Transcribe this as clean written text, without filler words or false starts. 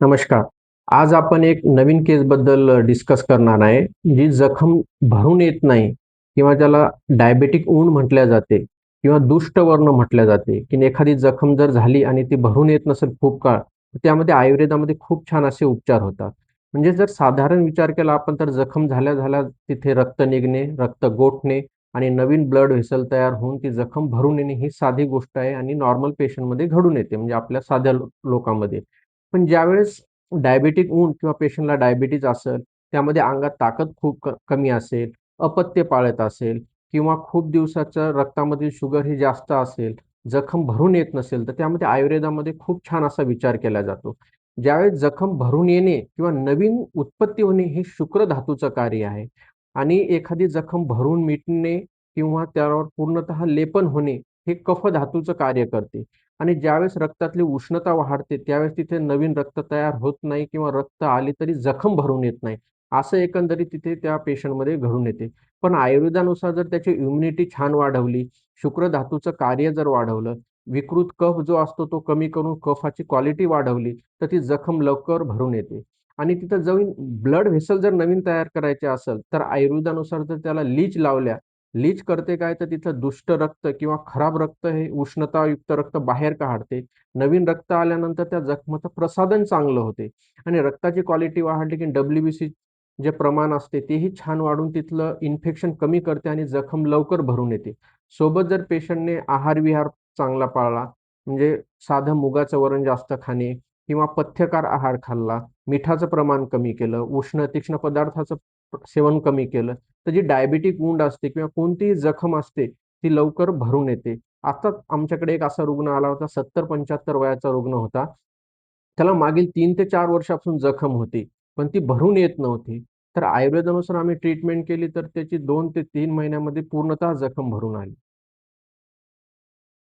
नमस्कार. आज आपण एक नवीन केसबद्दल डिस्कस करणार आहे, जी जखम भरून येत नाही किंवा त्याला डायबेटिक वूंड म्हटल्या जाते किंवा दुष्टवर्ण म्हटल्या जाते, की एखादी जखम जर झाली आणि ती भरून येत नसेल खूप काळ, तर त्यामध्ये आयुर्वेदामध्ये खूप छान असे उपचार होतात. म्हणजे जर साधारण विचार केला आपण तर जखम झाल्या-झाल्या तिथे रक्त निघणे, रक्त गोठणे आणि नवीन ब्लड व्हेसल तयार होऊन ती जखम भरून येणे ही साधी गोष्ट आहे आणि नॉर्मल पेशंटमध्ये घडून येते, म्हणजे आपल्या साध्या लोकांमध्ये. पण ज्यावेळेस डायबिटिक वूंड किंवा पेशंटला डायबिटीज असेल, त्यामध्ये अंगात ताकद खूप कमी असेल, अपत्य पाळत असेल किंवा खूप दिवसाच्या रक्तामधील शुगर ही जास्त असेल, जखम भरून येत नसेल, तर त्यामध्ये आयुर्वेदामध्ये खूप छान असा विचार केला जातो. ज्यावेळेस जखम भरून येणे किंवा नवीन उत्पत्ती होणे हे शुक्र धातूचं कार्य आहे आणि एखादी जखम भरून मिटणे किंवा त्यावर पूर्णतः लेपन होणे हे कफ धातूचं कार्य करते. आणि ज्यावेळेस रक्तातली उष्णता वाढते, त्यावेळेस तिथे नवीन रक्त तयार होत नाही किंवा रक्त आले तरी जखम भरून येत नाही. असं एकंदरीत तिथे त्या पेशंटमध्ये घडून येते. पण आयुर्वेदानुसार जर त्याची इम्युनिटी छान वाढवली, शुक्र धातूचं कार्य जर वाढवलं, विकृत कफ जो असतो तो कमी करून कफाची क्वालिटी वाढवली, तर ती जखम लवकर भरून येते. आणि तिथं जाऊन ब्लड व्हेसल जर नवीन तयार करायचे असेल, तर आयुर्वेदानुसार जर त्याला लीच लावल्या, लीच करते काय तर तिथलं दुष्ट रक्त किंवा खराब रक्त हे उष्णतायुक्त रक्त बाहेर काढते. नवीन रक्त आल्यानंतर त्या जखमेचं प्रसाधन चांगलं होते आणि रक्ताची क्वालिटी वाढली की डब्ल्यू-बी-सी जे प्रमाण असते तेही छान वाढून तिथलं इन्फेक्शन कमी करते आणि जखम लवकर भरून येते. सोबत जर पेशंटने आहार-विहार चांगला पाळला, म्हणजे साधं मुगाचं वरण जास्त खाणे किंवा पथ्यकार आहार खाल्ला, मिठाचं प्रमाण कमी केलं, उष्ण तीक्ष्ण पदार्थाचं सेवन कमी केलं, तर जी डायबिटिक वूंड असते किंवा कोणतीही जखम असते, ती लवकर भरून येते. आताच आमच्याकडे एक असा रुग्ण आला होता, 70-75 वयाचा रुग्ण होता. त्याला मागील 3 ते 4 वर्षापासून जखम होती, पण ती भरून येत नव्हती. तर आयुर्वेदानुसार आम्ही ट्रीटमेंट केली, तर त्याची 2 ते 3 महिन्यामध्ये पूर्णतः जखम भरून आली.